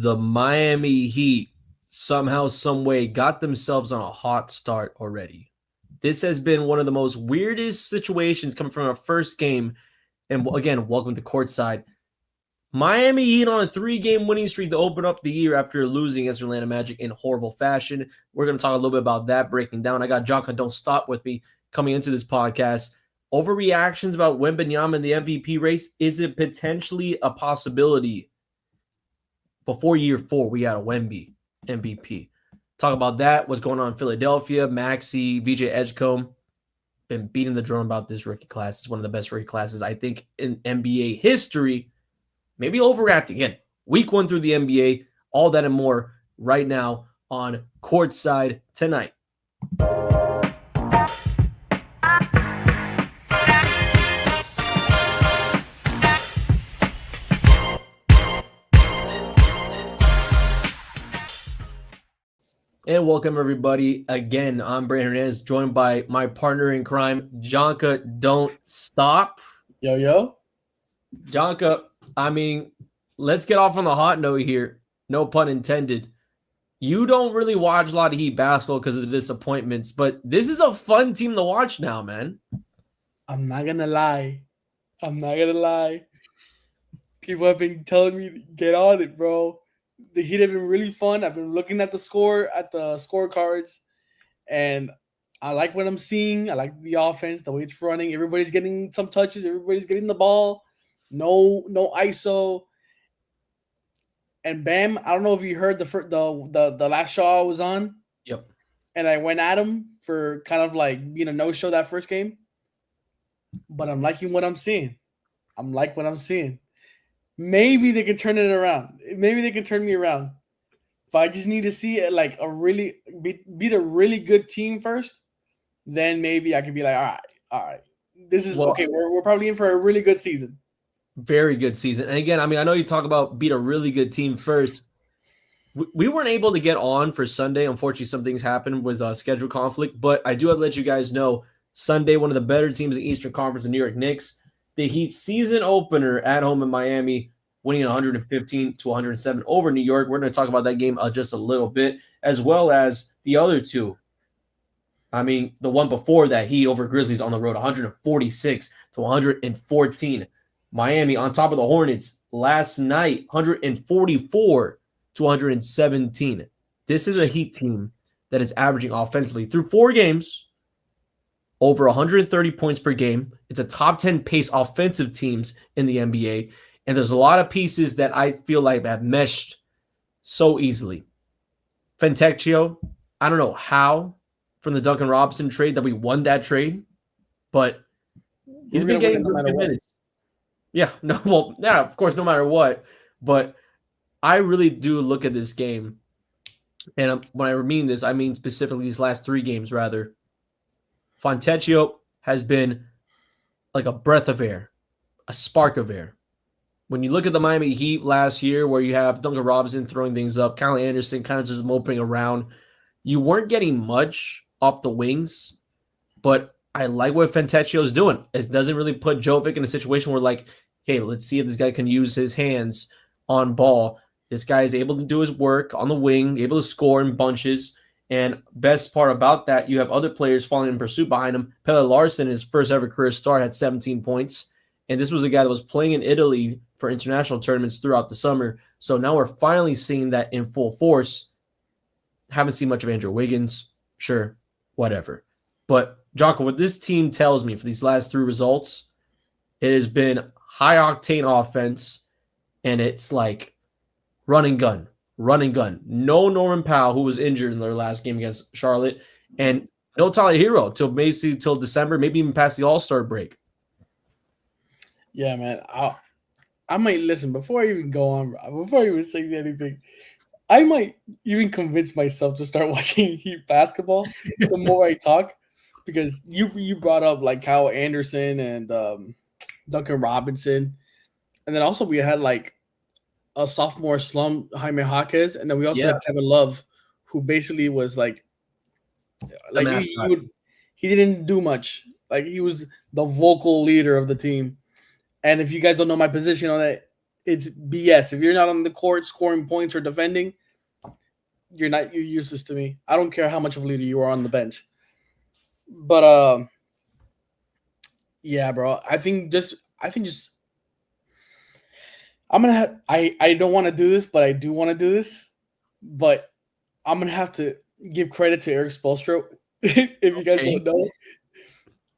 the Miami Heat somehow, some way got themselves on a hot start already. This has been one of the most weirdest situations coming from our first game. And again, welcome to Courtside. Miami Heat on a 3-game winning streak to open up the year after losing against Orlando Magic in horrible fashion. We're going to talk a little bit about that, breaking down. I got Jonka Don't Stop with me coming into this podcast. Overreactions about Wemby in the MVP race. Is it potentially a possibility? Before year 4, we got a Wemby MVP. Talk about that, what's going on in Philadelphia. Maxey, VJ Edgecombe, been beating the drum about this rookie class. It's one of the best rookie classes, I think, in NBA history. Maybe overreacting. Again, week 1 through the NBA, all that and more right now on Courtside tonight. And welcome, everybody. Again, I'm Brandon Hernandez, joined by my partner in crime, Jonka Don't Stop. Yo. Jonka, I mean, let's get off on the hot note here. No pun intended. You don't really watch a lot of Heat basketball because of the disappointments, but this is a fun team to watch now, man. I'm not going to lie. People have been telling me to get on it, bro. The Heat have been really fun. I've been looking at the scorecards, and I like what I'm seeing. I like the offense, the way it's running. Everybody's getting some touches. Everybody's getting the ball. No ISO. And Bam, I don't know if you heard the last show I was on. Yep. And I went at him for kind of like being a no-show that first game. But I'm liking what I'm seeing. Maybe they can turn it around. Maybe they can turn me around. But I just need to see it like beat a really good team first. Then maybe I can be like, all right. This is okay. We're probably in for a really good season. Very good season. And again, I mean, I know you talk about beat a really good team first. We weren't able to get on for Sunday. Unfortunately, some things happened with schedule conflict. But I do have to let you guys know, Sunday, one of the better teams in the Eastern Conference, the New York Knicks, the Heat season opener at home in Miami, winning 115-107 over New York. We're going to talk about that game just a little bit, as well as the other two. I mean, the one before that, Heat over Grizzlies on the road, 146-114. Miami on top of the Hornets last night, 144-117. This is a Heat team that is averaging offensively through 4 games over 130 points per game. It's a top 10 pace offensive teams in the NBA. And there's a lot of pieces that I feel like have meshed so easily. Fentecchio, I don't know how from the Duncan Robinson trade that we won that trade, but he's been getting good minutes. Yeah, of course, no matter what. But I really do look at this game, and when I mean this, I mean specifically these last 3 games, rather. Fontecchio has been like a breath of air, a spark of air. When you look at the Miami Heat last year, where you have Duncan Robinson throwing things up, Kyle Anderson kind of just moping around, you weren't getting much off the wings, but I like what Fontecchio's doing. It doesn't really put Jovic in a situation where, like, hey, let's see if this guy can use his hands on ball. This guy is able to do his work on the wing, able to score in bunches. And best part about that, you have other players falling in pursuit behind him. Pelle Larsson, his first ever career start, had 17 points. And this was a guy that was playing in Italy for international tournaments throughout the summer. So now we're finally seeing that in full force. Haven't seen much of Andrew Wiggins. Sure, whatever. But, Jocko, what this team tells me for these last 3 results, it has been high-octane offense, and it's like run and gun. No Norman Powell, who was injured in their last game against Charlotte, and no Tyler Hero till December, maybe even past the All-Star break. Yeah, man. I might listen before I even go on. Before I even say anything, I might even convince myself to start watching Heat basketball. The more I talk, because you brought up like Kyle Anderson and Duncan Robinson, and then also we had like a sophomore slump, Jaime Jaquez, and then we also had Kevin Love, who basically was like he didn't do much. Like, he was the vocal leader of the team. And if you guys don't know my position on it, it's BS. If you're not on the court scoring points or defending, you're useless to me. I don't care how much of a leader you are on the bench. But yeah, bro. I think just I'm gonna I don't want to do this, but I do want to do this. But I'm gonna have to give credit to Eric Spoelstra. If you guys don't know,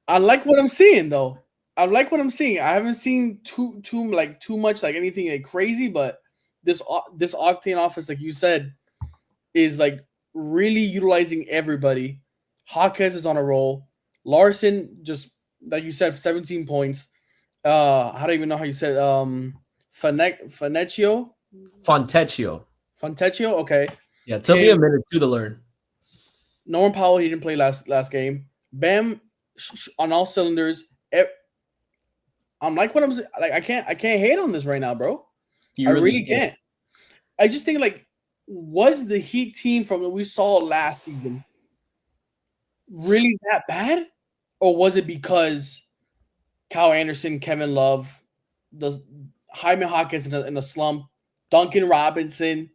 I like what I'm seeing though. I like what I'm seeing. I haven't seen too much like anything like crazy, but this Octane offense, like you said, is like really utilizing everybody. Hawkes is on a roll. Larson, just like you said, 17 points. I don't even know how you said Fanecchio. Fontecchio. Okay. Yeah, it took me a minute too to learn. Norman Powell, he didn't play last game. Bam on all cylinders. I'm like what I'm like. I can't hate on this right now, bro. I really can't. I just think like, was the Heat team from what we saw last season really that bad, or was it because Kyle Anderson, Kevin Love, the Jaime Hawkins in a slump, Duncan Robinson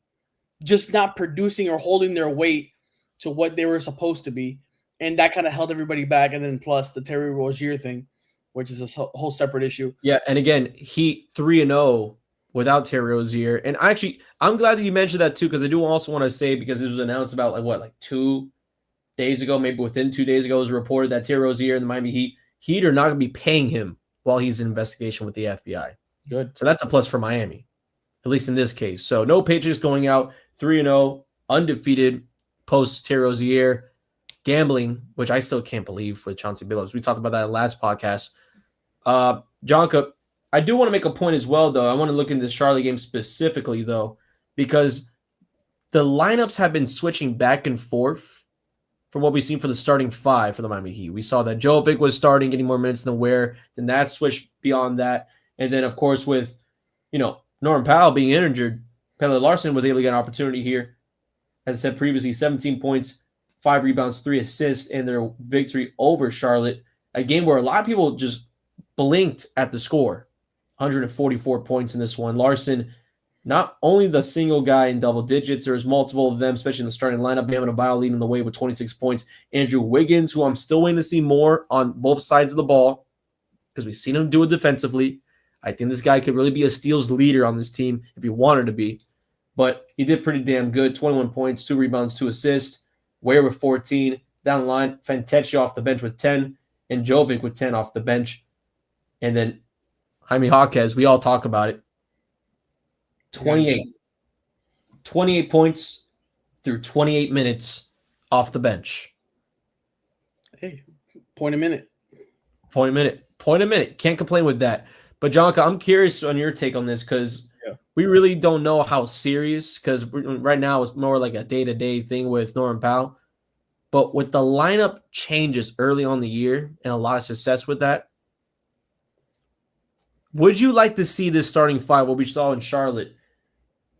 just not producing or holding their weight to what they were supposed to be, and that kind of held everybody back. And then plus the Terry Rozier thing, which is a whole separate issue. Yeah, and again, Heat 3-0 without Terry Rozier. And I'm glad that you mentioned that too, because I do also want to say, because it was announced about like 2 days ago, maybe within 2 days ago, it was reported that Terry Rozier and the Miami Heat are not going to be paying him while he's in investigation with the FBI. Good. So that's a plus for Miami, at least in this case. So no Patriots going out 3-0, undefeated post Terry Rozier gambling, which I still can't believe with Chauncey Billups. We talked about that last podcast. Jonka, I do want to make a point as well, though. I want to look into the Charlotte game specifically, though, because the lineups have been switching back and forth from what we've seen for the starting 5 for the Miami Heat. We saw that Jovic was starting, getting more minutes than Ware. Then that switched beyond that. And then, of course, with, Norman Powell being injured, Pele Larson was able to get an opportunity here. As I said previously, 17 points, 5 rebounds, 3 assists in their victory over Charlotte. A game where a lot of people just blinked at the score. 144 points in this one. Larson, not only the single guy in double digits, there's multiple of them, especially in the starting lineup. Bam Adebayo leading the way with 26 points. Andrew Wiggins, who I'm still waiting to see more on both sides of the ball, because we've seen him do it defensively. I think this guy could really be a steals leader on this team if he wanted to be. But he did pretty damn good. 21 points, 2 rebounds, 2 assists. Ware with 14. Down the line, Fantechi off the bench with 10. And Jovic with 10 off the bench. And then Jaime Hawkes, we all talk about it. 28. 28 points through 28 minutes off the bench. Hey, point a minute. Point a minute. Can't complain with that. But, Jonka, I'm curious on your take on this because we really don't know how serious, because right now it's more like a day-to-day thing with Norman Powell. But with the lineup changes early on in the year and a lot of success with that, would you like to see this starting 5, what we saw in Charlotte?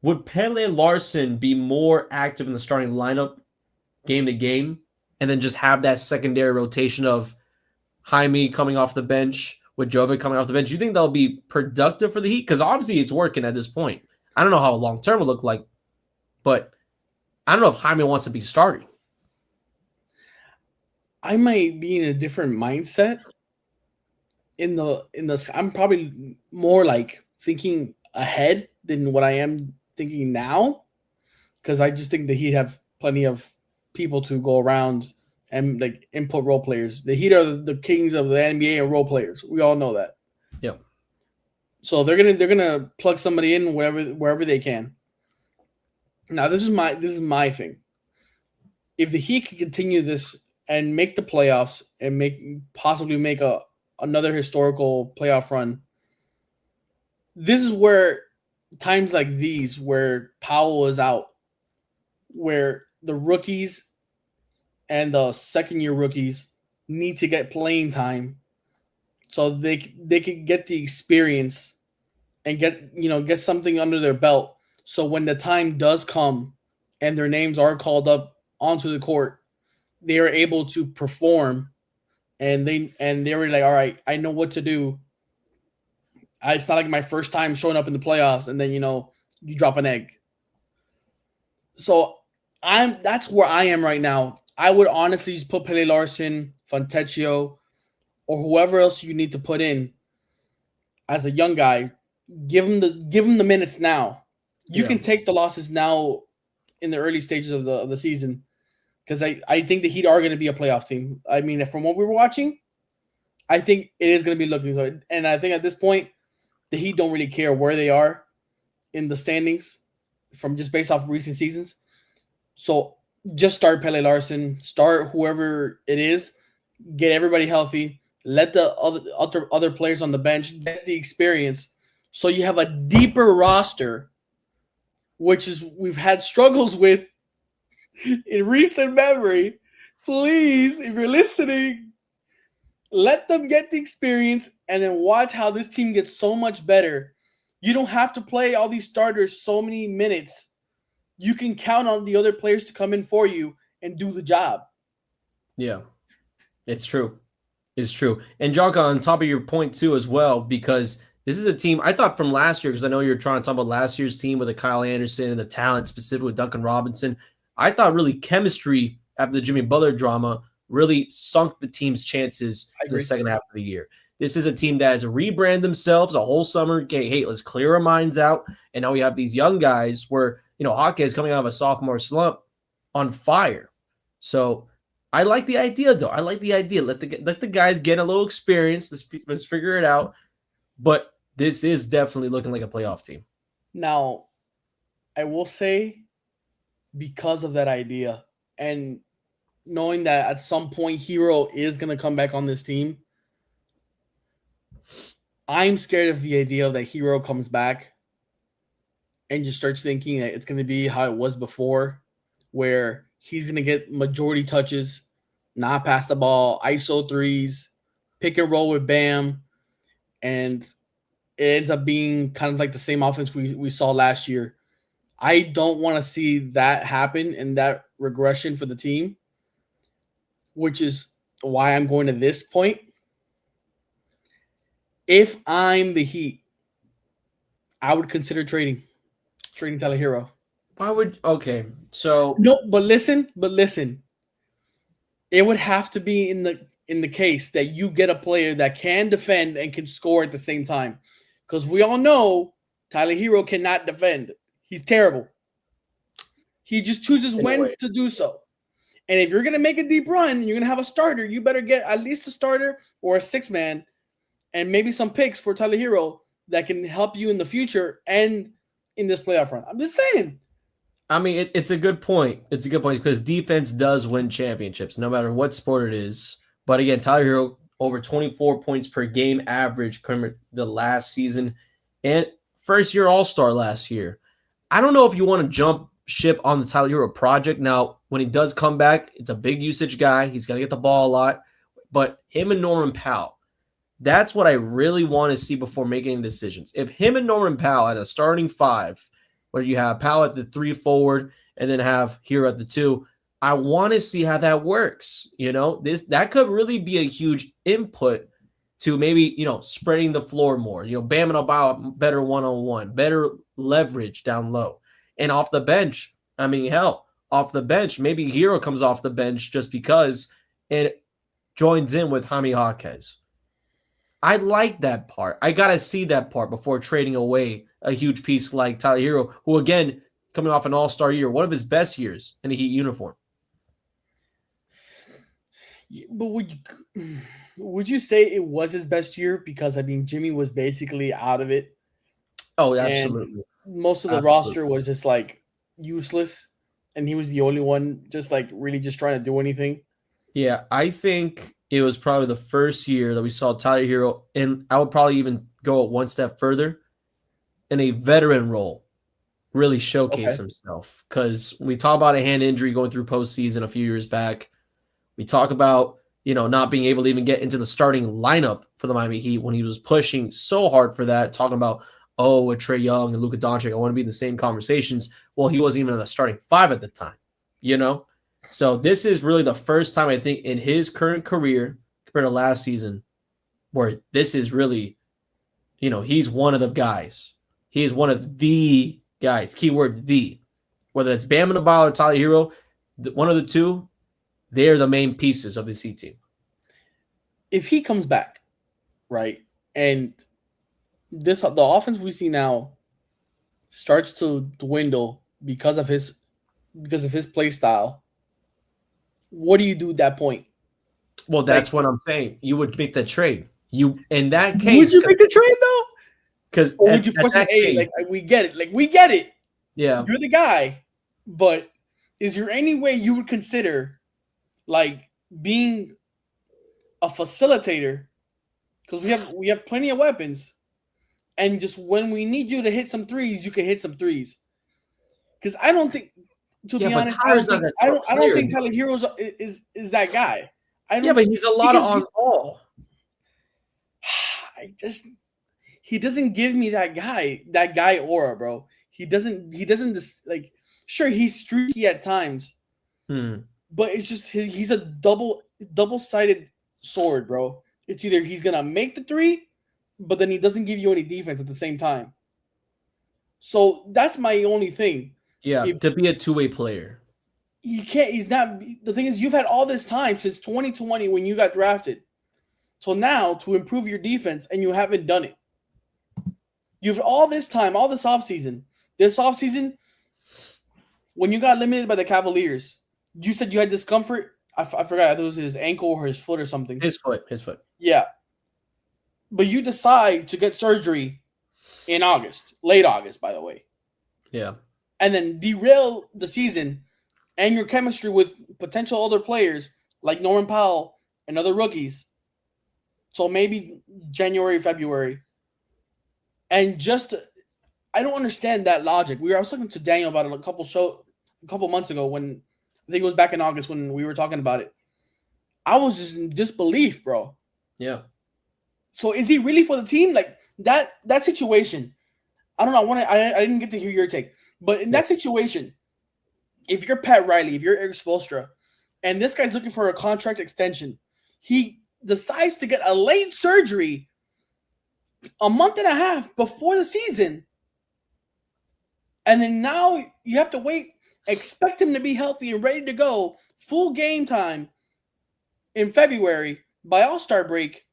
Would Pele Larson be more active in the starting lineup game to game and then just have that secondary rotation of Jaime coming off the bench with Jovic coming off the bench? Do you think that'll be productive for the Heat? Because obviously it's working at this point. I don't know how long-term will look like, but I don't know if Jaime wants to be starting. I might be in a different mindset. I'm probably more like thinking ahead than what I am thinking now, because I just think the Heat have plenty of people to go around and like input role players. The Heat are the kings of the NBA and role players. We all know that. Yeah. So they're gonna plug somebody in wherever they can. Now this is my thing. If the Heat can continue this and make the playoffs and possibly make another historical playoff run, this is where times like these, where Powell is out, where the rookies and the second-year rookies need to get playing time so they can get the experience and get something under their belt. So when the time does come and their names are called up onto the court, they are able to perform, and they were like, all right, I know what to do. It's not like my first time showing up in the playoffs, and then you drop an egg. So that's where I am right now. I would honestly just put Pele Larson, Fontecchio, or whoever else you need to put in as a young guy. Give him the minutes now. You Yeah. can take the losses now in the early stages of the season, because I think the Heat are going to be a playoff team. I mean, from what we were watching, I think it is going to be looking so. And I think at this point, the Heat don't really care where they are in the standings from just based off recent seasons. So just start Pele Larson, start whoever it is, get everybody healthy, let the other players on the bench get the experience, so you have a deeper roster, which is we've had struggles with in recent memory. Please, if you're listening, let them get the experience and then watch how this team gets so much better. You don't have to play all these starters so many minutes. You can count on the other players to come in for you and do the job. Yeah, it's true. It's true. And Jonka, on top of your point too, as well, because this is a team I thought from last year, because I know you're trying to talk about last year's team with the Kyle Anderson and the talent specifically with Duncan Robinson. I thought really chemistry after the Jimmy Butler drama really sunk the team's chances in the second half of the year. This is a team that has rebranded themselves a whole summer. Okay, hey, let's clear our minds out. And now we have these young guys where, Hawkeye is coming out of a sophomore slump on fire. So I like the idea, though. I like the idea. Let the guys get a little experience. Let's figure it out. But this is definitely looking like a playoff team. Now, I will say, because of that idea and knowing that at some point Hero is going to come back on this team, I'm scared of the idea that Hero comes back and just starts thinking that it's going to be how it was before, where he's going to get majority touches, not pass the ball, ISO threes, pick and roll with Bam, and it ends up being kind of like the same offense we saw last year. I don't want to see that happen and that regression for the team, which is why I'm going to this point. If I'm the Heat, I would consider trading Tyler Hero. Why would okay? So no, but listen. It would have to be in the case that you get a player that can defend and can score at the same time, because we all know Tyler Hero cannot defend. He's terrible. He just chooses when to do so. And if you're going to make a deep run, you're going to have a starter, you better get at least a starter or a six-man and maybe some picks for Tyler Hero that can help you in the future and in this playoff run. I'm just saying. I mean, it's a good point. It's a good point because defense does win championships, no matter what sport it is. But again, Tyler Hero, over 24 points per game average the last season, and first-year All-Star last year. I don't know if you want to jump ship on the Tyler Hero project. Now, when he does come back, it's a big usage guy. He's going to get the ball a lot. But him and Norman Powell, that's what I really want to see before making decisions. If him and Norman Powell at a starting five, where you have Powell at the 3 forward and then have Hero at the 2, I want to see how that works. That could really be a huge input to maybe, spreading the floor more, Bam and Abawa better one-on-one, better leverage down low. And off the bench, I mean, hell, off the bench, maybe Hero comes off the bench just because and joins in with Jaime Jaquez. I like that part. I got to see that part before trading away a huge piece like Tyler Hero, who, again, coming off an all-star year, one of his best years in a Heat uniform. But would you say it was his best year? Because, I mean, Jimmy was basically out of it. Oh, absolutely. And most of the roster was just, like, useless. And he was the only one just, like, really just trying to do anything. Yeah, I think it was probably the first year that we saw Tyler Hero, and I would probably even go one step further, in a veteran role, really showcase himself. Because we talk about a hand injury going through postseason a few years back. We talk about, not being able to even get into the starting lineup for the Miami Heat when he was pushing so hard for that, talking about, with Trae Young and Luka Doncic, I want to be in the same conversations. Well, he wasn't even in the starting 5 at the time, So this is really the first time, I think, in his current career compared to last season where this is really he's one of the guys. He is one of the guys. Keyword the. Whether it's Bam Adebayo or Tyler Hero, one of the two, they're the main pieces of this Heat team. If he comes back, right, and the offense we see now starts to dwindle because of his play style, what do you do at that point? Well, that's what I'm saying. You would make the trade. You in that case, would you make the trade though? Because or would you force him? Hey, like we get it. Like we get it. Yeah, you're the guy. But is there any way you would consider like being a facilitator? Because we have plenty of weapons, and just when we need you to hit some threes, you can hit some threes. Because I don't think, to be honest, I don't think Tyler Hero is that guy. But he's a lot of on ball. He doesn't give me that guy aura, bro. He doesn't like. Sure, he's streaky at times, but it's just he's a double-sided sword, bro. It's either he's gonna make the three, but then he doesn't give you any defense at the same time. So that's my only thing. Yeah, to be a two-way player. He can't. He's not. The thing is, you've had all this time since 2020 when you got drafted. So now to improve your defense, and you haven't done it. You've all this time, all this offseason. This offseason, when you got limited by the Cavaliers, you said you had discomfort. I forgot if it was his ankle or his foot or something. His foot. Yeah. But you decide to get surgery in August, late August, by the way. Yeah. And then derail the season and your chemistry with potential other players like Norman Powell and other rookies. So maybe January, February. And I don't understand that logic. I was talking to Daniel about it a couple months ago when I think it was back in August when we were talking about it. I was just in disbelief, bro. Yeah. So is he really for the team? Like that situation? I don't know. I didn't get to hear your take, but in that situation, if you're Pat Riley, if you're Eric Spoelstra, and this guy's looking for a contract extension, he decides to get a late surgery a month and a half before the season. And then now you have to wait, expect him to be healthy and ready to go, full game time in February by All-Star break.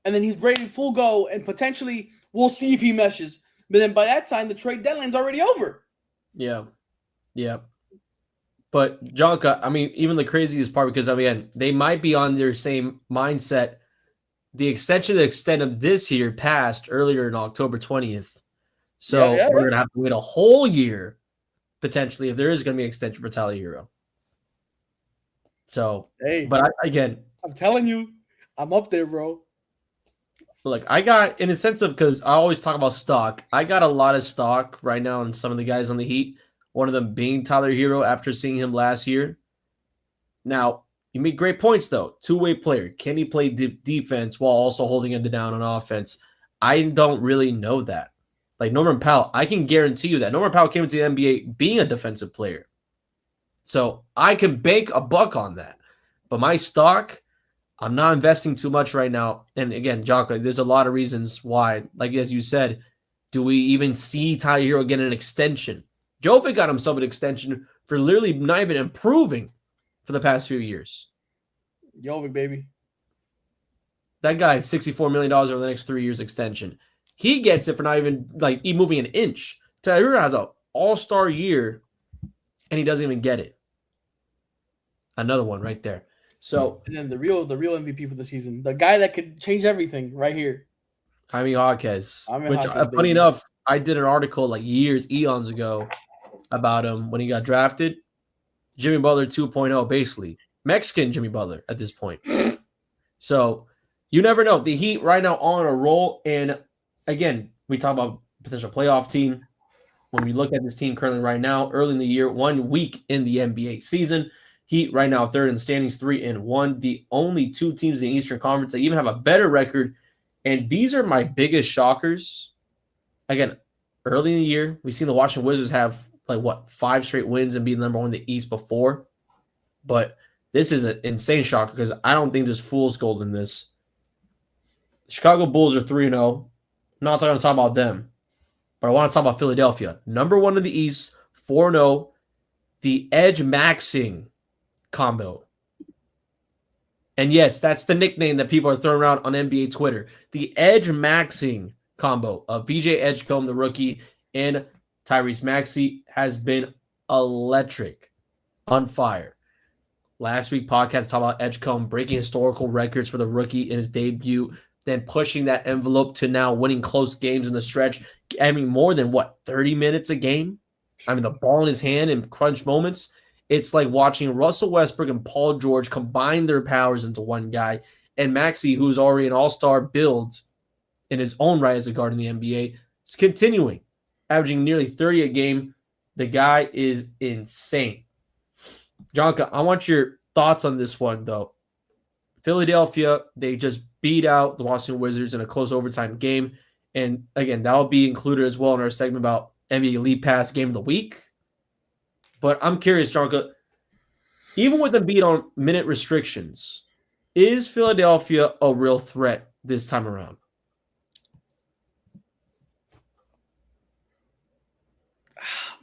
And then he's ready to full go, and potentially we'll see if he meshes. But then by that time, the trade deadline's already over. Yeah. Yeah. But, Jonka, I mean, even the craziest part, because, again, they might be on their same mindset. The extent of this year passed earlier in October 20th. So we're going to have to wait a whole year, potentially, if there is going to be an extension for Tyler Hero. So, but I'm telling you, I'm up there, bro. Look, I got, in a sense of, because I always talk about stock, I got a lot of stock right now in some of the guys on the Heat. One of them being Tyler Hero after seeing him last year. Now, you make great points, though. Two-way player. Can he play defense while also holding it down on offense? I don't really know that. Like Norman Powell, I can guarantee you that Norman Powell came into the NBA being a defensive player. So I can bank a buck on that. But my stock, I'm not investing too much right now. And again, Jocko, there's a lot of reasons why. Like as you said, do we even see Tyler Hero get an extension? Jovic got himself an extension for literally not even improving for the past few years. Jovic, baby. That guy, $64 million over the next 3 years extension. He gets it for not even like moving an inch. Tyler Hero has an all-star year, and he doesn't even get it. Another one right there. So, and then the real MVP for the season, the guy that could change everything, right here, Jaime Jaquez. Funny enough, I did an article like eons ago about him when he got drafted. Jimmy Butler 2.0, basically Mexican Jimmy Butler at this point. So you never know. The Heat right now on a roll, and again, we talk about potential playoff team. When we look at this team currently right now, early in the year, 1 week in the NBA season, Heat right now third in the standings, 3-1. The only two teams in the Eastern Conference that even have a better record, and these are my biggest shockers. Again, early in the year, we've seen the Washington Wizards have 5 straight wins and be number 1 in the East before, but this is an insane shocker because I don't think there's fool's gold in this. Chicago Bulls are 3-0. not going to talk about them, but I want to talk about Philadelphia. Number 1 in the East, 4-0, the edge maxing combo. And yes, that's the nickname that people are throwing around on NBA Twitter. The edge maxing combo of BJ Edgecombe, the rookie, and Tyrese Maxey has been electric, on fire. Last week podcast talked about Edgecombe breaking historical records for the rookie in his debut, then pushing that envelope to now winning close games in the stretch, having more than 30 minutes a game? I mean, the ball in his hand in crunch moments. It's like watching Russell Westbrook and Paul George combine their powers into one guy, and Maxey, who's already an all-star build in his own right as a guard in the NBA, is continuing, averaging nearly 30 a game. The guy is insane. Jonka, I want your thoughts on this one, though. Philadelphia, they just beat out the Washington Wizards in a close overtime game. And again, that will be included as well in our segment about NBA League Pass Game of the Week. But I'm curious, Jonka, even with them beat on minute restrictions, is Philadelphia a real threat this time around?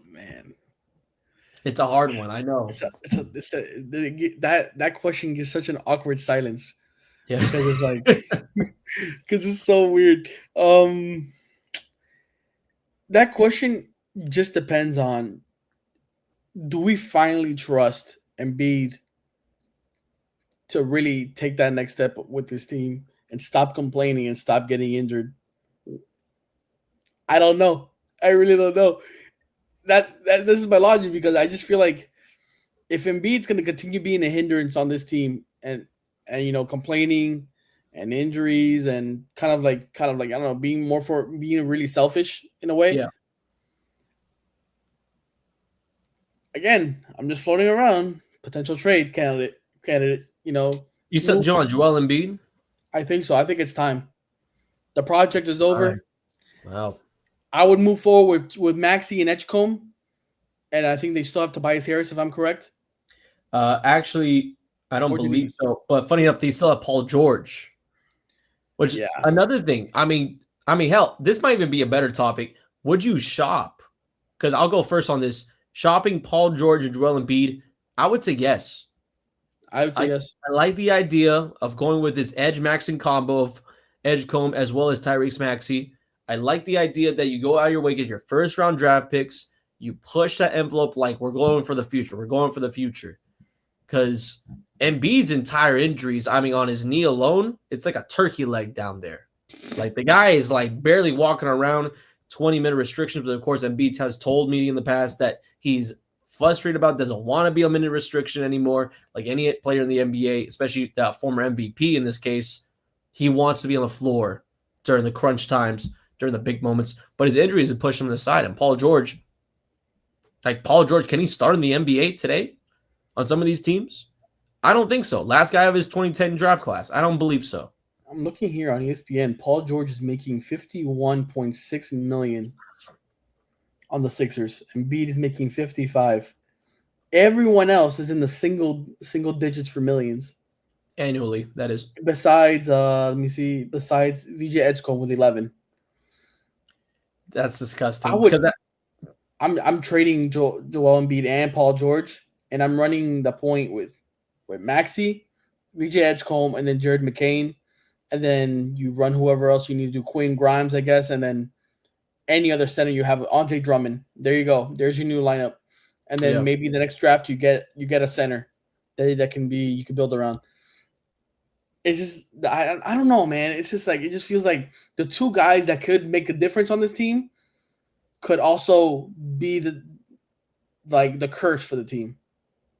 Man, it's a hard one. I know. That question gives such an awkward silence. Yeah, because it's like because it's so weird. That question just depends on, do we finally trust Embiid to really take that next step with this team and stop complaining and stop getting injured? I don't know. I really don't know. That this is my logic, because I just feel like if Embiid's going to continue being a hindrance on this team and complaining and injuries and kind of like I don't know, being really selfish in a way. Yeah. Again, I'm just floating around potential trade candidate. You said Joel Embiid? I think so. I think it's time. The project is over. Right. Wow. I would move forward with Maxey and Edgecombe, and I think they still have Tobias Harris, if I'm correct. Actually, I don't believe so. But funny enough, they still have Paul George. Which another thing. I mean, hell, this might even be a better topic. Would you shop? Because I'll go first on this. Shopping Paul George and Joel Embiid, I would say yes. I would say yes. I like the idea of going with this edge maxing combo of Edgecombe as well as Tyrese Maxey. I like the idea that you go out of your way, get your first round draft picks, you push that envelope like we're going for the future. We're going for the future. Because Embiid's entire injuries, I mean, on his knee alone, it's like a turkey leg down there. Like the guy is like barely walking around, 20-minute restrictions. But of course, Embiid has told me in the past that he's frustrated about, doesn't want to be a minute restriction anymore. Like any player in the NBA, especially that former MVP in this case, he wants to be on the floor during the crunch times, during the big moments. But his injuries have pushed him to the side. And Paul George, can he start in the NBA today on some of these teams? I don't think so. Last guy of his 2010 draft class. I don't believe so. I'm looking here on ESPN. Paul George is making $51.6 million on the Sixers. Embiid is making 55. Everyone else is in the single digits for millions annually. That is besides besides VJ Edgecombe with 11. That's disgusting. I'm trading Joel Embiid and Paul George, and I'm running the point with Maxey, VJ Edgecombe, and then Jared McCain. And then you run whoever else you need to do, Quinn Grimes, I guess, and then any other center you have, Andre Drummond. There you go. There's your new lineup. And then maybe the next draft you get a center that can be, you can build around. It's just, I don't know, man. It's just like, it just feels like the two guys that could make a difference on this team could also be the curse for the team.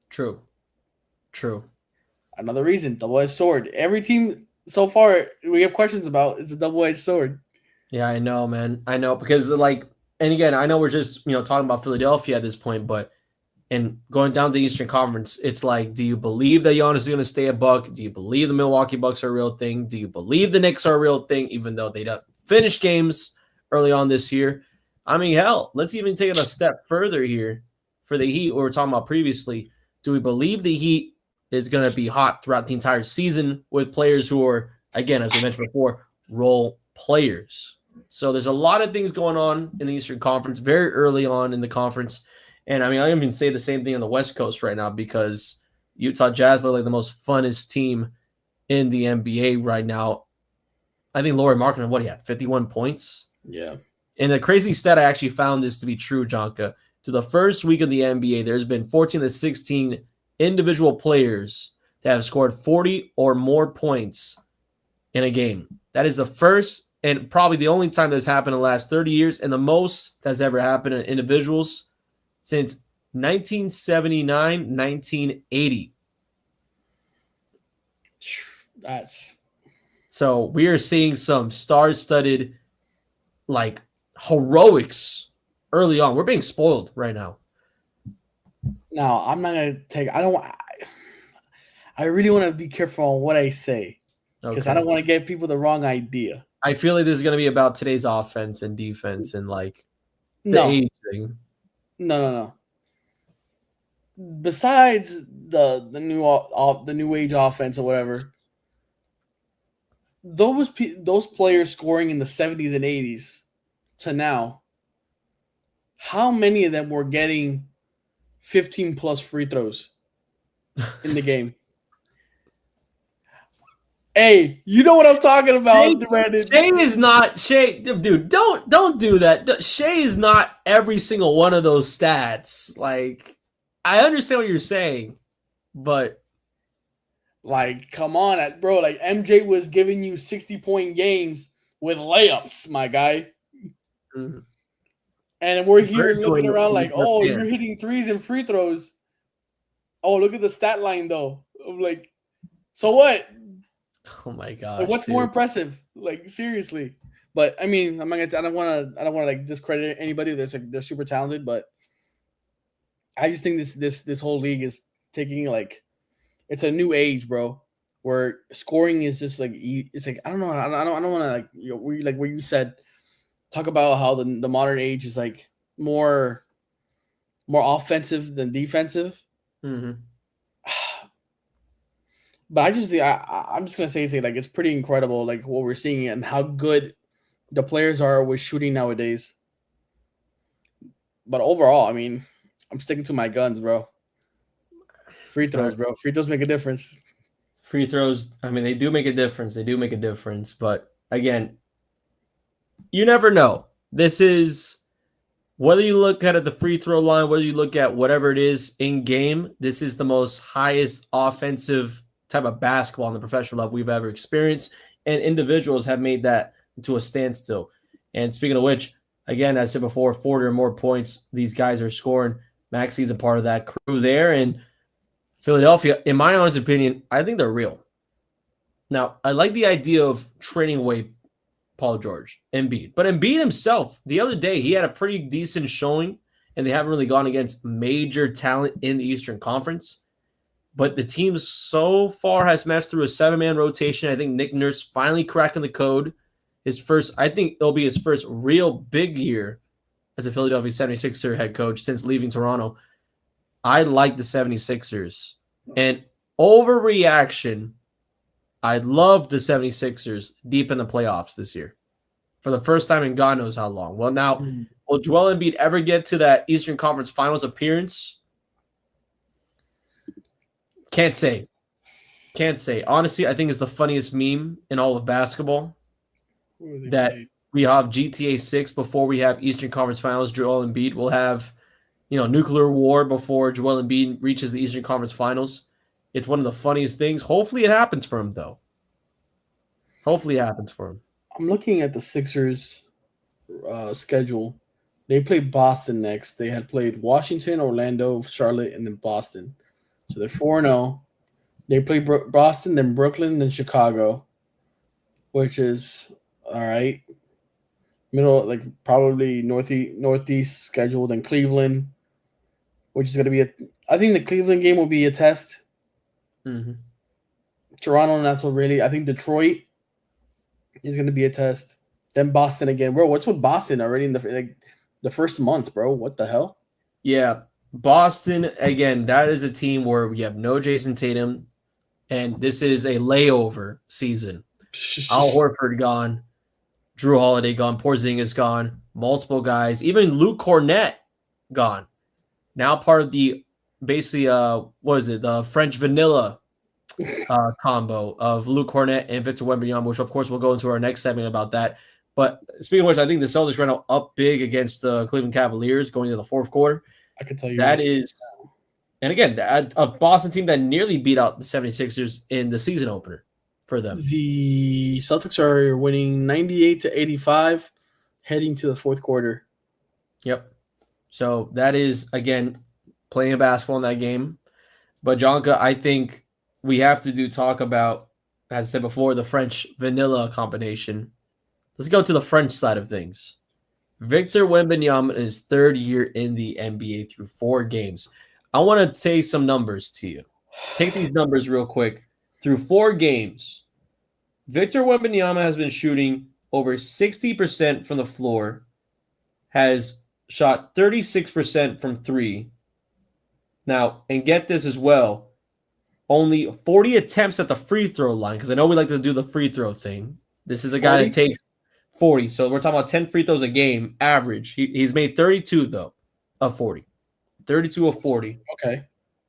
True. Another reason, double-edged sword. Every team so far we have questions about is a double-edged sword. Yeah, I know, man. I know, because and again, I know we're just talking about Philadelphia at this point, but and going down the Eastern Conference, it's like, do you believe that Giannis is going to stay a Buck? Do you believe the Milwaukee Bucks are a real thing? Do you believe the Knicks are a real thing, even though they don't finish games early on this year? I mean, hell, let's even take it a step further here for the Heat, what we were talking about previously. Do we believe the Heat is going to be hot throughout the entire season with players who are, again, as we mentioned before, role players? So there's a lot of things going on in the Eastern Conference very early on in the conference. And I mean, I even say the same thing on the West Coast right now because Utah Jazz look like the most funnest team in the NBA right now. I think Lauri Markkanen, what he had, 51 points? Yeah. And the crazy stat, I actually found this to be true, Jonka. To the first week of the NBA, there's been 14 to 16 individual players that have scored 40 or more points in a game. That is the first and probably the only time that's happened in the last 30 years and the most that's ever happened in individuals since 1979, 1980. That's So we are seeing some star-studded like heroics early on. We're being spoiled right now. now I'm not gonna take. I really want to be careful on what I say because I don't want to give people the wrong idea. I feel like this is going to be about today's offense and defense and like the No, age thing. no. Besides the new age offense or whatever, those players scoring in the 70s and 80s to now, how many of them were getting 15 plus free throws in the game? Hey, you know what I'm talking about, Brandon. Shea is not Shea, dude. Don't do that. Shea is not every single one of those stats. Like, I understand what you're saying, but like, come on, bro. Like MJ was giving you 60-point games with layups, my guy. mm, And we're here looking around like, oh, you're hitting threes and free throws. Oh, look at the stat line though. I'm like, so what? oh my gosh, like, what's more impressive? Like seriously. But I mean, I don't want to like discredit anybody that's like they're super talented, but I just think this whole league is taking like it's a new age, bro, where scoring is just like it's like I don't know, I don't want to like where you said talk about how the modern age is like more offensive than defensive. Mm-hmm. But I'm just gonna say like it's pretty incredible like what we're seeing and how good the players are with shooting nowadays. But overall, I mean, I'm sticking to my guns, bro. Free throws, bro. Free throws make a difference. Free throws, I mean, they do make a difference. They do make a difference. But again, you never know. This is whether you look at the free throw line, whether you look at whatever it is in game, this is the most highest offensive type of basketball on the professional level we've ever experienced. And individuals have made that to a standstill. And speaking of which, again, as I said before, 40 or more points these guys are scoring. Maxi's a part of that crew there. And Philadelphia, in my honest opinion, I think they're real. Now, I like the idea of trading away Paul George, Embiid. But Embiid himself, the other day, he had a pretty decent showing, and they haven't really gone against major talent in the Eastern Conference. But the team so far has matched through a 7-man rotation. I think Nick Nurse finally cracking the code. I think it'll be his first real big year as a Philadelphia 76er head coach since leaving Toronto. I like the 76ers. And overreaction, I love the 76ers deep in the playoffs this year for the first time in God knows how long. Well, now, will Joel Embiid ever get to that Eastern Conference Finals appearance? Can't say. Honestly, I think it's the funniest meme in all of basketball that we have GTA 6 before we have Eastern Conference Finals. Joel Embiid will have, nuclear war before Joel Embiid reaches the Eastern Conference Finals. It's one of the funniest things. Hopefully it happens for him, though. I'm looking at the Sixers schedule. They play Boston next. They had played Washington, Orlando, Charlotte, and then Boston. So they're 4-0. They play Boston, then Brooklyn, then Chicago, which is all right. Middle, like probably northeast schedule, then Cleveland, which is going to be I think the Cleveland game will be a test. Mm-hmm. Toronto, not so really. I think Detroit is going to be a test. Then Boston again. Bro, what's with Boston already in the first month, bro? What the hell? Yeah. Boston, again, that is a team where we have no Jason Tatum, and this is a layover season. Al Horford gone. Drew Holiday gone, Porzingis gone, multiple guys, even Luke Cornett gone. Now part of the basically what is it, the French vanilla combo of Luke Cornett and Victor Wembanyama, which of course we'll go into our next segment about that. But speaking of which, I think the Celtics ran up big against the Cleveland Cavaliers going into the fourth quarter. I can tell you That is, and again, a Boston team that nearly beat out the 76ers in the season opener for them. The Celtics are winning 98-85 heading to the fourth quarter. Yep. So that is, again, playing basketball in that game. But, Jonka, I think we have to talk about, as I said before, the French vanilla combination. Let's go to the French side of things. Victor Wembanyama in his third year in the NBA through 4 games. I want to say some numbers to you. Take these numbers real quick. Through 4 games, Victor Wembanyama has been shooting over 60% from the floor, has shot 36% from 3. Now, and get this as well, only 40 attempts at the free throw line, because I know we like to do the free throw thing. This is a guy 40? that takes 40. So we're talking about 10 free throws a game, average. He's made 32, though, of 40. 32 of 40. Okay.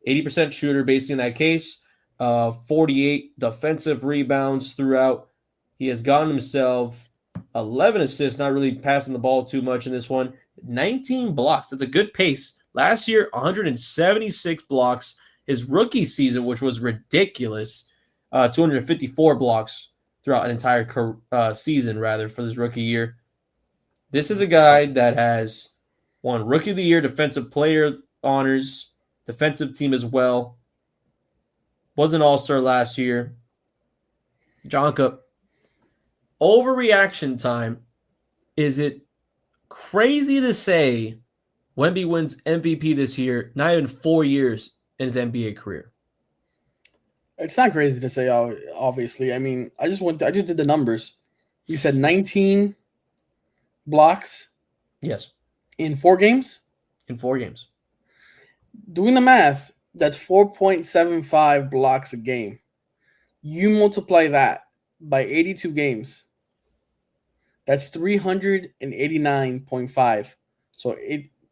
80% shooter, basically, in that case. 48 defensive rebounds throughout. He has gotten himself 11 assists, not really passing the ball too much in this one. 19 blocks. That's a good pace. Last year, 176 blocks. His rookie season, which was ridiculous, 254 blocks throughout an entire season, rather, for this rookie year. This is a guy that has won Rookie of the Year, Defensive Player honors, defensive team as well. Was an all-star last year. Jonka, overreaction time. Is it crazy to say Wemby wins MVP this year, not even 4 years in his NBA career? It's not crazy to say, obviously. I mean, I just did the numbers. You said 19 blocks. Yes. In 4 games? In 4 games. Doing the math, that's 4.75 blocks a game. You multiply that by 82 games. That's 389.5. So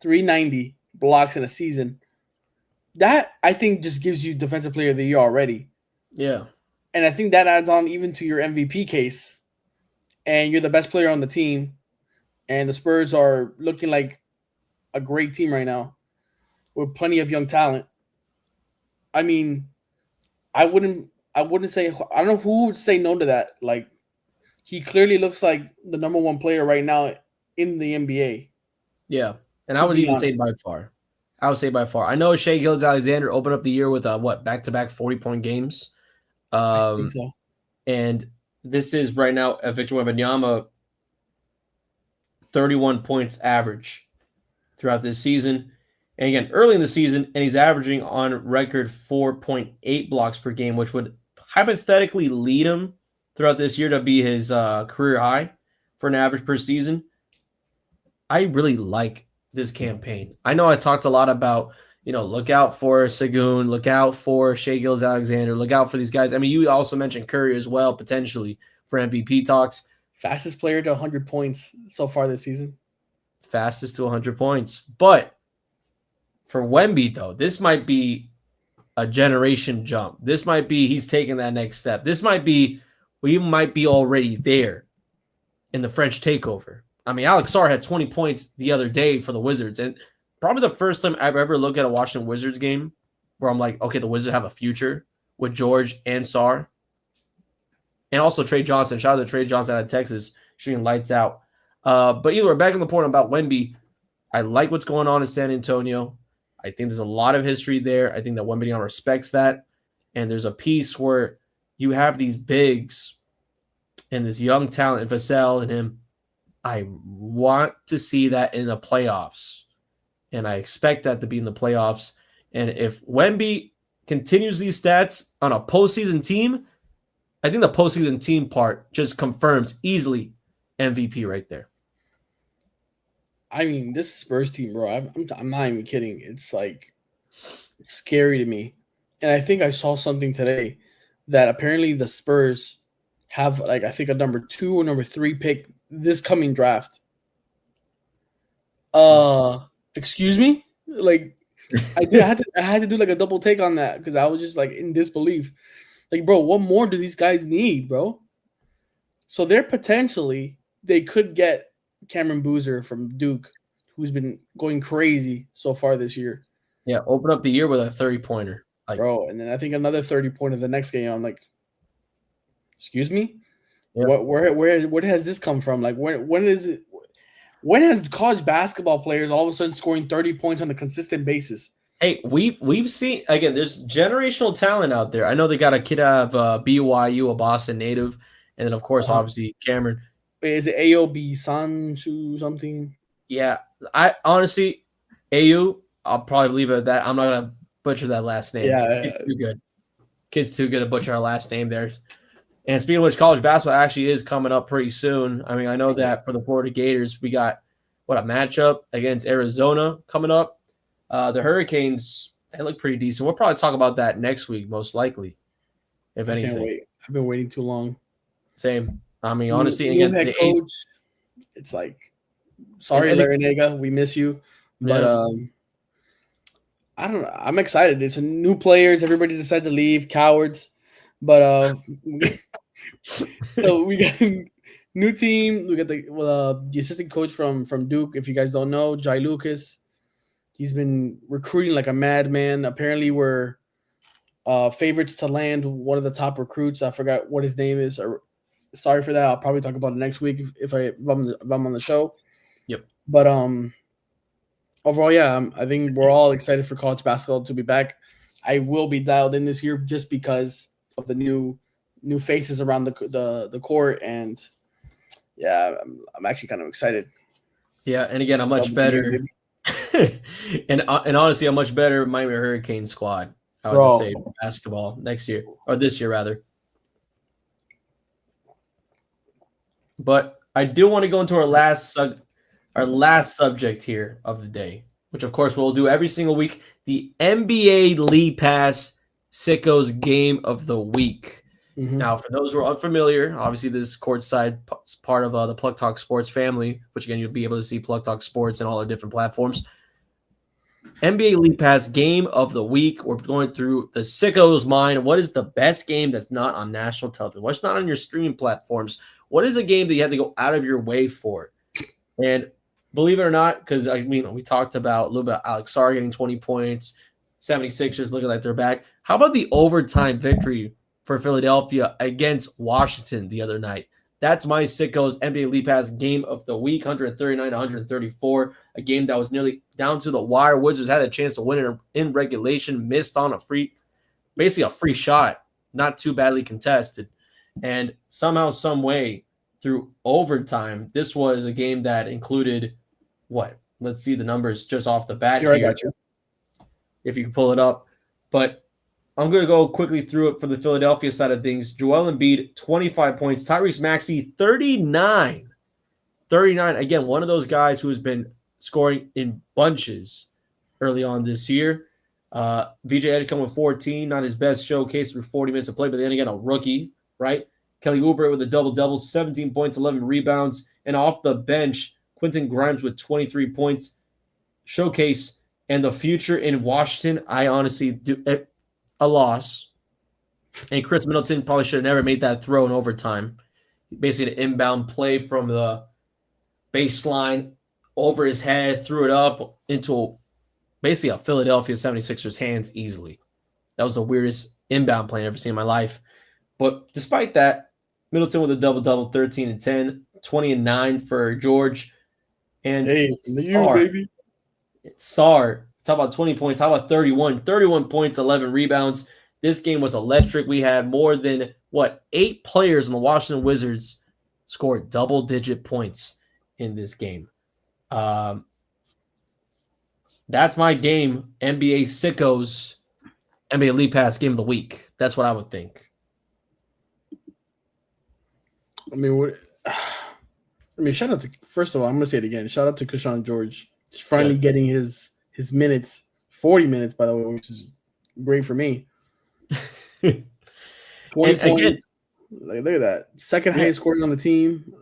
390 blocks in a season. That, I think, just gives you Defensive Player of the Year already. Yeah. And I think that adds on even to your MVP case. And you're the best player on the team. And the Spurs are looking like a great team right now with plenty of young talent. I mean, I wouldn't say, I don't know who would say no to that. Like, he clearly looks like the number 1 player right now in the NBA. Yeah. And I would even say by far. I would say by far. I know Shai Gilgeous-Alexander opened up the year with back-to-back 40-point games. I think so. And this is right now Victor Wembanyama, 31 points average throughout this season. And again, early in the season, and he's averaging on record 4.8 blocks per game, which would hypothetically lead him throughout this year to be his career high for an average per season. I really like this campaign. I know I talked a lot about, look out for Sengun, look out for Shai Gilgeous-Alexander, look out for these guys. I mean, you also mentioned Curry as well, potentially, for MVP talks. Fastest player to 100 points so far this season. Fastest to 100 points. But for Wemby, though, this might be a generation jump. This might be he's taking that next step. This might be we might be already there in the French takeover. I mean, Alex Sarr had 20 points the other day for the Wizards, and probably the first time I've ever looked at a Washington Wizards game where I'm like, okay, the Wizards have a future with George and Sarr. And also Trey Johnson. Shout out to Trey Johnson out of Texas, shooting lights out. But either way, back on the point about Wemby, I like what's going on in San Antonio. I think there's a lot of history there. I think that Wembanyama respects that. And there's a piece where you have these bigs and this young talent in Vassell and him. I want to see that in the playoffs. And I expect that to be in the playoffs. And if Wemby continues these stats on a postseason team, I think the postseason team part just confirms easily MVP right there. I mean, this Spurs team, bro, I'm not even kidding. It's like it's scary to me. And I think I saw something today that apparently the Spurs have, like, I think a number 2 or number 3 pick this coming draft. Excuse me? Like I had to do like a double take on that because I was just like in disbelief. Like, bro, what more do these guys need, bro? So they could get Cameron Boozer from Duke, who's been going crazy so far this year. Yeah, open up the year with a 30-pointer. Like, bro, and then I think another 30 pointer the next game. I'm like, excuse me? yeah. Where has this come from? Like when is it when has college basketball players all of a sudden scoring 30 points on a consistent basis? Hey, we've seen again. There's generational talent out there. I know they got a kid out of BYU, a Boston native, and then of course, obviously Cameron. Is it AOB Sansu something? Yeah, I honestly, AU. I'll probably leave it at that. I'm not gonna butcher that last name. Yeah, Kid's too good. Kid's too good to butcher our last name there. And speaking of which, college basketball actually is coming up pretty soon. I mean, I know that for the Florida Gators, we got a matchup against Arizona coming up. The Hurricanes, they look pretty decent. We'll probably talk about that next week, most likely, if anything. Can't wait. I've been waiting too long. Same. I mean, honestly, new again, head coach. It's like, sorry, Larinaga, we miss you, but I don't know. I'm excited. It's new players. Everybody decided to leave. Cowards. But so we got new team. We got the assistant coach from Duke. If you guys don't know, Jai Lucas. He's been recruiting like a madman. Apparently, we're favorites to land one of the top recruits. I forgot what his name is. Sorry for that. I'll probably talk about it next week if I'm on the show. Yep. But overall, yeah, I think we're all excited for college basketball to be back. I will be dialed in this year just because of the new faces around the court, and yeah, I'm actually kind of excited. Yeah, and again, a much better, and honestly, a much better Miami Hurricane squad. I would say basketball next year or this year rather. But I do want to go into our last subject here of the day, which of course we'll do every single week. The NBA League Pass Sickos Game of the Week. Mm-hmm. Now, for those who are unfamiliar, obviously this Courtside is part of the Plug Talk Sports family, which again, you'll be able to see Plug Talk Sports and all the different platforms. NBA League Pass Game of the Week. We're going through the Sickos' mind. What is the best game that's not on national television? What's not on your streaming platforms? What is a game that you have to go out of your way for? And believe it or not, because I mean, we talked about a little bit Alex Sarr getting 20 points, 76ers looking like they're back. How about the overtime victory for Philadelphia against Washington the other night? That's my Sickos NBA League Pass Game of the Week, 139-134, a game that was nearly down to the wire. Wizards had a chance to win it in regulation, missed on basically a free shot, not too badly contested. And somehow, some way, through overtime, this was a game that included what? Let's see the numbers just off the bat here. I got you. If you can pull it up. But I'm going to go quickly through it for the Philadelphia side of things. Joel Embiid, 25 points. Tyrese Maxey, 39. 39. Again, one of those guys who has been scoring in bunches early on this year. VJ Edgecombe with 14. Not his best showcase through 40 minutes of play, but then again, a rookie, right? Kelly Oubre with a double-double, 17 points, 11 rebounds. And off the bench, Quentin Grimes with 23 points. Showcase and the future in Washington, I honestly do a loss. And Chris Middleton probably should have never made that throw in overtime. Basically an inbound play from the baseline over his head, threw it up into basically a Philadelphia 76ers hands easily. That was the weirdest inbound play I've ever seen in my life. But despite that, Middleton with a double-double, 13 and 10, 20 and 9 for George. And baby. Sarr, talk about 20 points. How about 31? 31 points, 11 rebounds. This game was electric. We had more than, 8 players in the Washington Wizards scored double-digit points in this game. That's my game, NBA Sickos, NBA League Pass Game of the Week. That's what I would think. Shout out to, first of all, I'm going to say it again. Shout out to Keyshawn George. He's finally getting his minutes, 40 minutes, by the way, which is great for me. 20 points. Look at that. Second highest scoring on the team.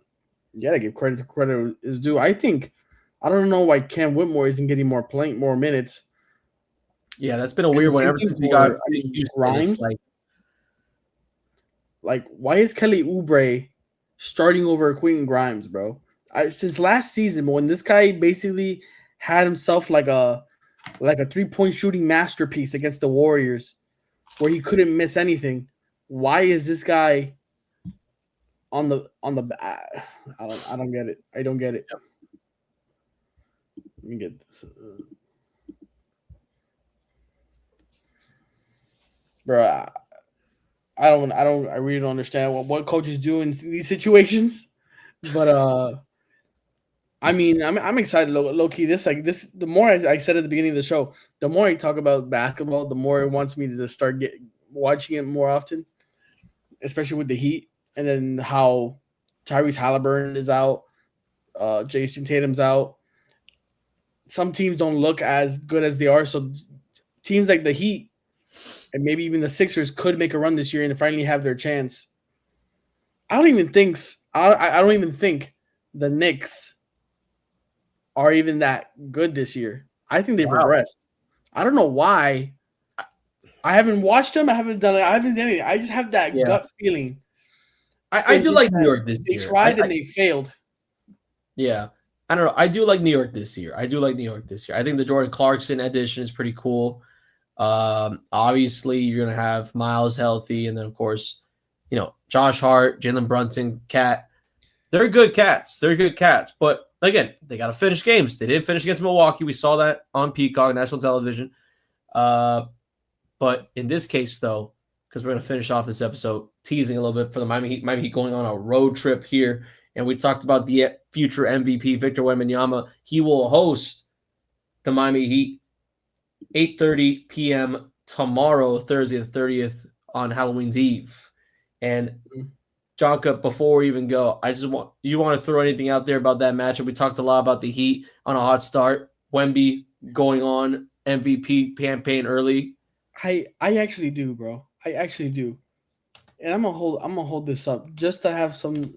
You gotta give credit to credit is due. I don't know why Cam Whitmore isn't getting more minutes. Yeah, that's been a And the weird one same ever thing since he got for to Houston. It's Grimes. Like, why is Kelly Oubre starting over Quentin Grimes, bro? Since last season, when this guy basically had himself like a 3-point shooting masterpiece against the Warriors, where he couldn't miss anything. Why is this guy on the? I don't get it. I don't get it. Let me get this, bro. I really don't understand what coaches do in these situations, but I mean, I'm excited, low key. The more I said at the beginning of the show, the more I talk about basketball, the more it wants me to just start watching it more often, especially with the Heat, and then how Tyrese Halliburton is out, Jason Tatum's out. Some teams don't look as good as they are, so teams like the Heat and maybe even the Sixers could make a run this year and finally have their chance. I don't even think the Knicks are even that good this year. I think they've regressed. I don't know why. I haven't watched them. I haven't done anything. I just have that gut feeling. I do like New York this year. They tried and they failed. Yeah. I don't know. I do like New York this year. I think the Jordan Clarkson addition is pretty cool. Obviously, you're going to have Miles healthy. And then, of course, Josh Hart, Jalen Brunson, Cat. They're good cats. But, again, they got to finish games. They didn't finish against Milwaukee. We saw that on Peacock, national television. But in this case, though, because we're going to finish off this episode teasing a little bit for the Miami Heat. Miami Heat going on a road trip here. And we talked about the future MVP, Victor Wembanyama. He will host the Miami Heat 8:30 p.m. tomorrow, Thursday the 30th, on Halloween's Eve. And Jonka, before we even go, you want to throw anything out there about that matchup? We talked a lot about the Heat on a hot start. Wemby going on MVP campaign early. I actually do, bro. I actually do. And I'm gonna hold this up just to have some,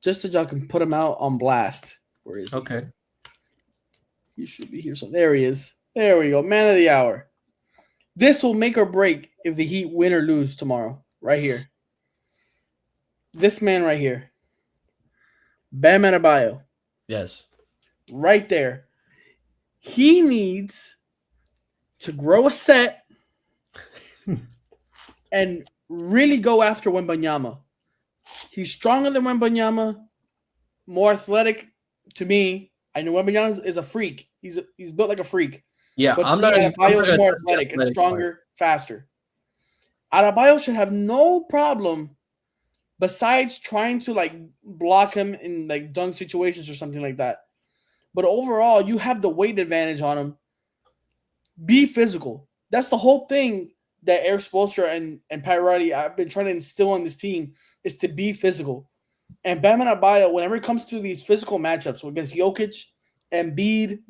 just so y'all can put him out on blast. Where is he? Okay. He should be here. So there he is. There we go. Man of the hour. This will make or break if the Heat win or lose tomorrow. Right here. This man right here. Bam Adebayo. Yes. Right there. He needs to grow a set and really go after Wembanyama. He's stronger than Wembanyama, more athletic to me. I know Wembanyama is a freak. He's built like a freak. Yeah, but Adebayo is more athletic and stronger, faster. Adebayo should have no problem besides trying to like block him in like dunk situations or something like that. But overall, you have the weight advantage on him. Be physical. That's the whole thing that Eric Spoelstra and Pat Riley have been trying to instill on this team is to be physical. And Bam Adebayo, whenever it comes to these physical matchups against Jokic, Embiid,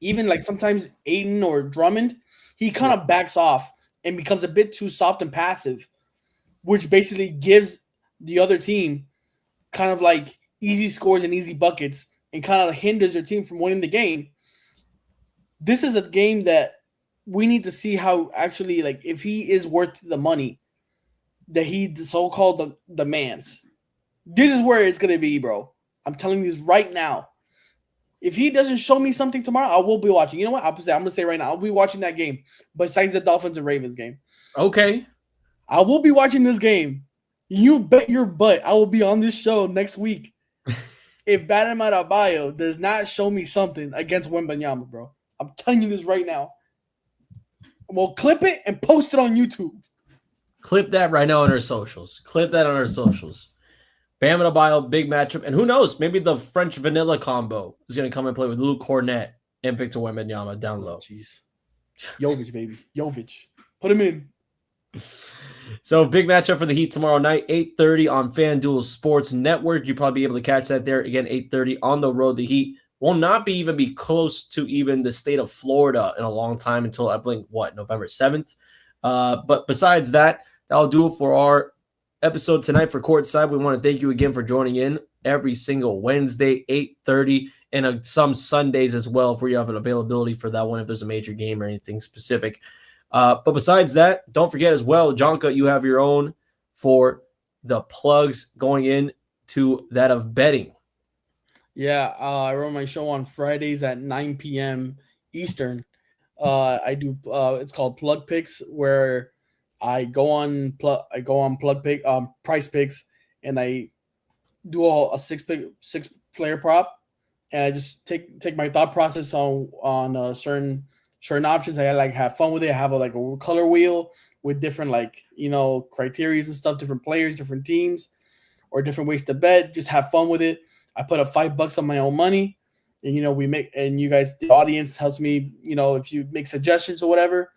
even like sometimes Aiden or Drummond, he kind of backs off and becomes a bit too soft and passive, which basically gives the other team kind of like easy scores and easy buckets and kind of hinders their team from winning the game. This is a game that we need to see how actually, like, if he is worth the money that he so-called demands. This is where it's going to be, bro. I'm telling you this right now. If he doesn't show me something tomorrow, I will be watching. You know what? I'm going to say right now, I'll be watching that game besides the Dolphins and Ravens game. Okay. I will be watching this game. You bet your butt I will be on this show next week if Bam Adebayo does not show me something against Wembanyama, bro. I'm telling you this right now. We'll clip it and post it on YouTube. Clip that right now on our socials. Bam Adebayo, big matchup. And who knows, maybe the French vanilla combo is going to come and play with Luke Cornett and Victor Wembanyama down low. Jeez. Jovic, baby. Jovic. Put him in. So big matchup for the Heat tomorrow night, 8:30 on FanDuel Sports Network. You'll probably be able to catch that there. Again, 8:30 on the road. The Heat will not be close to even the state of Florida in a long time until, I believe, November 7th. But besides that, that'll do it for our episode tonight for Courtside. We want to thank you again for joining in every single Wednesday, 8:30, and some Sundays as well, if you have an availability for that one, if there's a major game or anything specific. But besides that, don't forget as well, Jonka, you have your own for the plugs going in to that of betting. Yeah, I run my show on Fridays at 9 p.m. Eastern. I do. It's called Plug Picks, where I go on Plug Pick, Price Picks, and I do a six player prop, and I just take my thought process on certain options. I like have fun with it. I have a color wheel with different criteria and stuff, different players, different teams, or different ways to bet. Just have fun with it. I put up $5 on my own money, and we make, and you guys, the audience, helps me. If you make suggestions or whatever,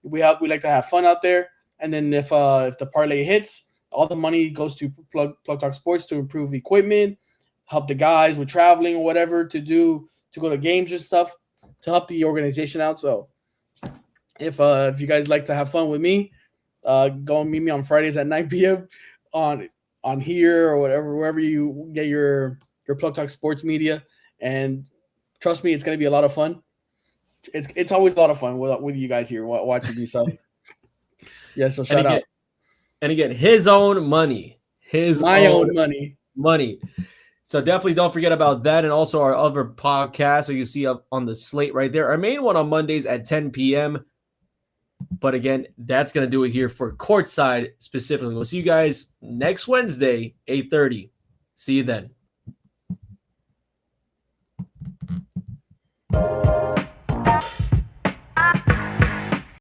we like to have fun out there. And then if the parlay hits, all the money goes to Plug Talk Sports to improve equipment, help the guys with traveling or whatever to go to games and stuff, to help the organization out. So if you guys like to have fun with me, go and meet me on Fridays at 9 p.m. on here or whatever, wherever you get your Plug Talk Sports media. And trust me, it's going to be a lot of fun. It's always a lot of fun with you guys here watching me. So yeah, so shout out. And again, his own money. My own money. So definitely don't forget about that, and also our other podcasts. So you see up on the slate right there. Our main one on Mondays at 10 p.m. But again, that's going to do it here for Courtside specifically. We'll see you guys next Wednesday, 8:30. See you then.